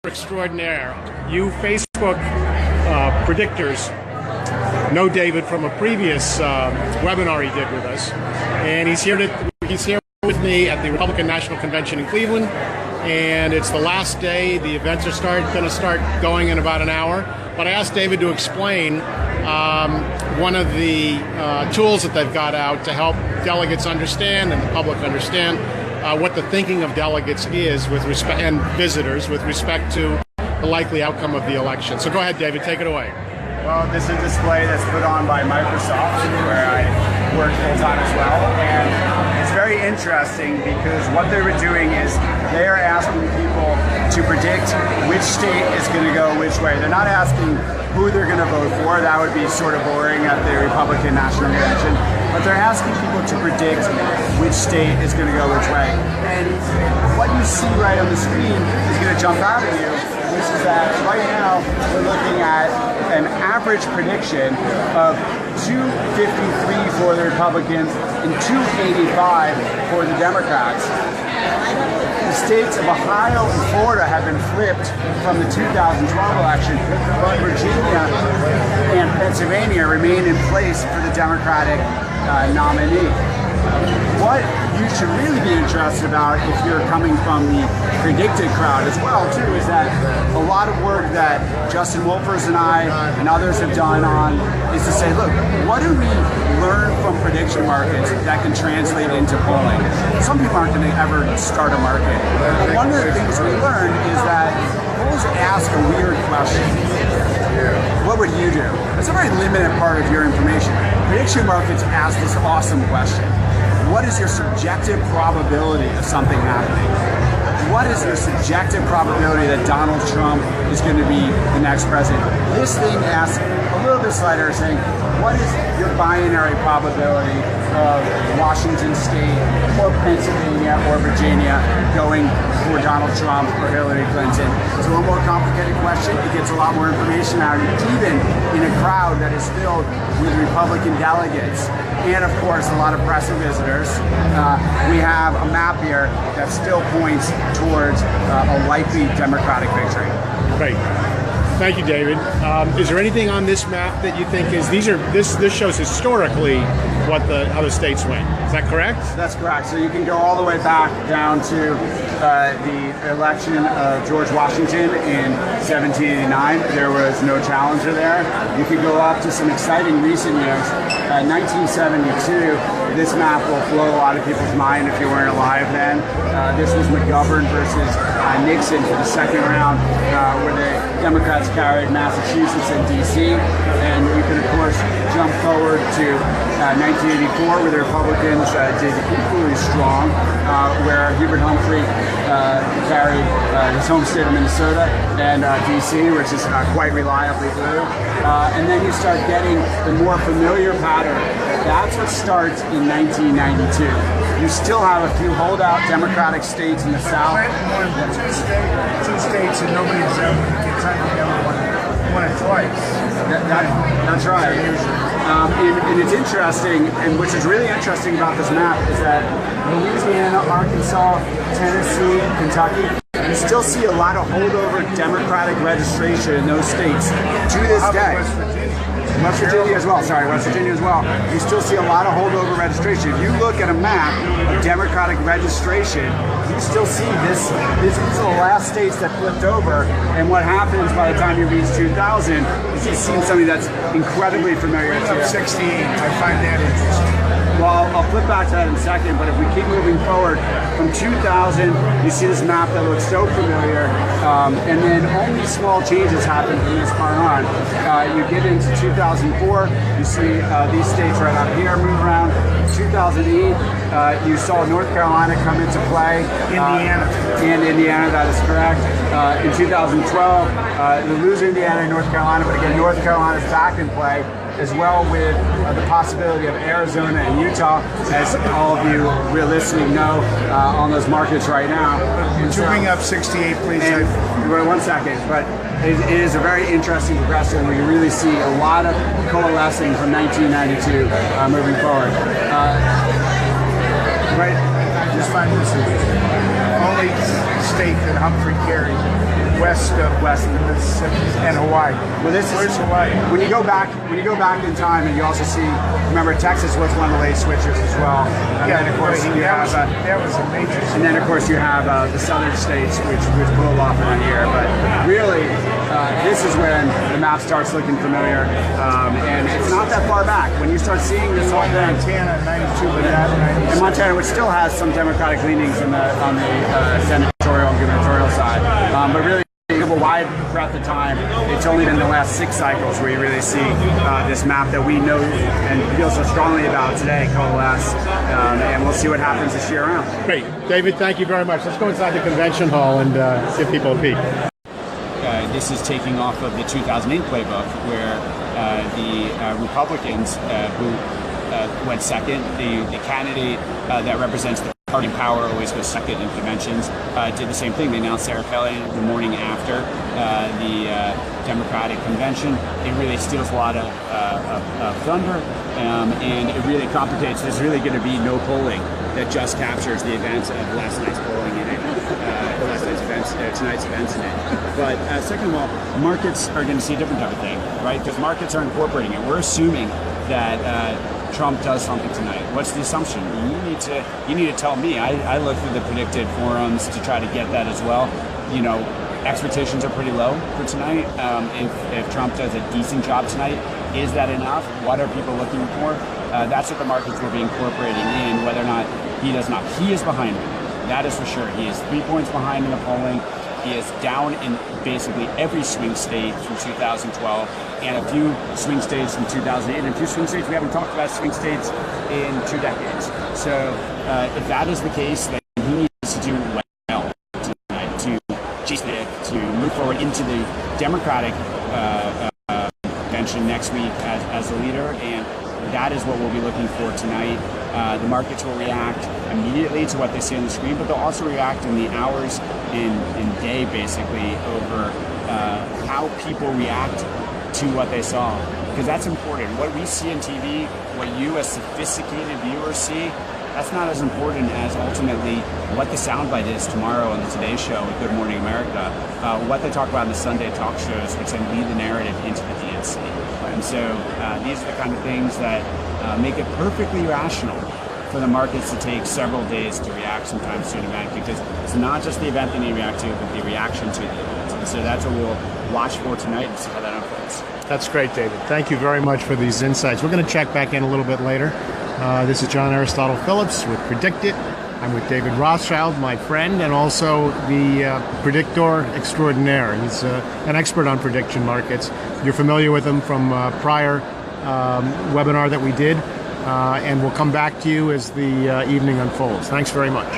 Extraordinaire. You Facebook predictors know David from a previous webinar he did with us, and he's here with me at the Republican National Convention in Cleveland, and it's the last day. The events are going to start going in about an hour. But I asked David to explain one of the tools that they've got out to help delegates understand and the public understand what the thinking of delegates is with respect, and visitors with respect to the likely outcome of the election. So go ahead, David, take it away. Well, this is a display that's put on by Microsoft, where I work full-time as well, and it's very interesting because what they were doing is they are asking people to predict which state is going to go which way. They're not asking who they're going to vote for. That would be sort of boring at the Republican National Convention. But they're asking people to predict which state is going to go which way. And what you see right on the screen is going to jump out at you, which is that right now we're looking at an average prediction of 253 for the Republicans and 285 for the Democrats. The states of Ohio and Florida have been flipped from the 2012 election, but Virginia and Pennsylvania remain in place for the Democratic nominee. What you should really be interested about if you're coming from the PredictIt crowd as well too is that a lot of work that Justin Wolfers and I and others have done on is to say, look, what do we learn from prediction markets that can translate into polling? Some people aren't going to ever start a market. But one of the things we learned is that polls ask a weird question. What would you do? It's a very limited part of your information. Prediction markets ask this awesome question. What is your subjective probability of something happening? What is your subjective probability that Donald Trump is going to be the next president? This thing asks a little bit slighter, saying, what is your binary probability of Washington State or Pennsylvania or Virginia going for Donald Trump or Hillary Clinton? It's a little more complicated question. It gets a lot more information out, even in a crowd that is filled with Republican delegates. And of course, a lot of press and visitors. We have a map here that still points towards a likely Democratic victory. Great. Thank you, David. Is there anything on this map that you think is this shows historically what how the states went? Is that correct? That's correct. So you can go all the way back down to the election of George Washington in 1789. There was no challenger there. You could go up to some exciting recent years. 1972. This map will blow a lot of people's mind if you weren't alive then. This was McGovern versus Nixon for the second round, where the Democrats carried Massachusetts and D.C. And you can, of course, jump forward to 1984, where the Republicans did equally strong, where Hubert Humphrey carried his home state of Minnesota and D.C., which is quite reliably blue. And then you start getting the more familiar pattern. That's what starts in 1992. You still have a few holdout Democratic states in the South. Two states and nobody's Kentucky won it twice. That's right. And it's interesting, and which is really interesting about this map is that Louisiana, Arkansas, Tennessee, Kentucky, you still see a lot of holdover Democratic registration in those states to this day. West Virginia as well. Sorry, West Virginia as well. You still see a lot of holdover registration. If you look at a map of Democratic registration, you still see this. These are the last states that flipped over. And what happens by the time you reach 2000 is you see something that's incredibly familiar to you. 68. I find that interesting. Well, I'll flip back to that in a second, but if we keep moving forward, from 2000, you see this map that looks so familiar, and then only small changes happen from this part on. You get into 2004, you see these states right up here move around. 2008, you saw North Carolina come into play. Indiana. And Indiana, that is correct. In 2012, they lose Indiana and North Carolina, but again, North Carolina's back in play, as well with the possibility of Arizona and Utah, as all of you realistically know on those markets right now. Would you bring up 68, please? Wait 1 second, but it is a very interesting progression where you really see a lot of coalescing from 1992 moving forward. Right, I just find this the only state that Humphrey carried west of the Mississippi and Hawaii. Well, Where's Hawaii? When you go back in time, and you also see, remember Texas was one of the late switchers as well. And then of course you have, that was a major. and then of course you have the southern states, which pulled off around here. But really, this is when the map starts looking familiar, and it's not that far back. When you start seeing this whole thing, Montana, 92, but that 96. and Montana, which still has some Democratic leanings on the senatorial and gubernatorial side, but really a wide breadth of time. It's only been the last 6 cycles where you really see this map that we know and feel so strongly about today coalesce, and we'll see what happens this year around. Great. David, thank you very much. Let's go inside the convention hall and give people a peek. This is taking off of the 2008 playbook where the Republicans who went second, the candidate that represents the party in power always goes second in conventions, did the same thing. They announced Sarah Palin the morning after the Democratic convention. It really steals a lot of thunder, and it really complicates. There's really going to be no polling that just captures the events of last night's polling in it, tonight's events in it. But second of all, markets are going to see a different type of thing, right? Because markets are incorporating it. We're assuming that Trump does something tonight. What's the assumption? You need to tell me. I look through the PredictIt forums to try to get that as well. You know, expectations are pretty low for tonight. If Trump does a decent job tonight, is that enough? What are people looking for? That's what the markets will be incorporating in, whether or not he does not. He is behind me. That is for sure. He is 3 points behind in the polling. He is down in basically every swing state from 2012 and a few swing states from 2008 and a few swing states. We haven't talked about swing states in 2 decades. So if that is the case, then he needs to do well tonight to move forward into the Democratic convention next week as a leader, and that is what we'll be looking for tonight. The markets will react immediately to what they see on the screen, but they'll also react in the hours in day, basically, over how people react to what they saw. Because that's important. What we see on TV, what you as sophisticated viewers see, that's not as important as ultimately what the soundbite is tomorrow on the Today Show with Good Morning America, what they talk about in the Sunday talk shows, which then lead the narrative into the DNC. And so these are the kind of things that make it perfectly rational for the markets to take several days to react sometimes to an event, because it's not just the event they need to react to, but the reaction to the event. And so that's what we'll watch for tonight and see how that unfolds. That's great, David. Thank you very much for these insights. We're going to check back in a little bit later. This is John Aristotle Phillips with PredictIt. I'm with David Rothschild, my friend, and also the predictor extraordinaire. He's an expert on prediction markets. You're familiar with him from prior webinar that we did, and we'll come back to you as the evening unfolds. Thanks very much.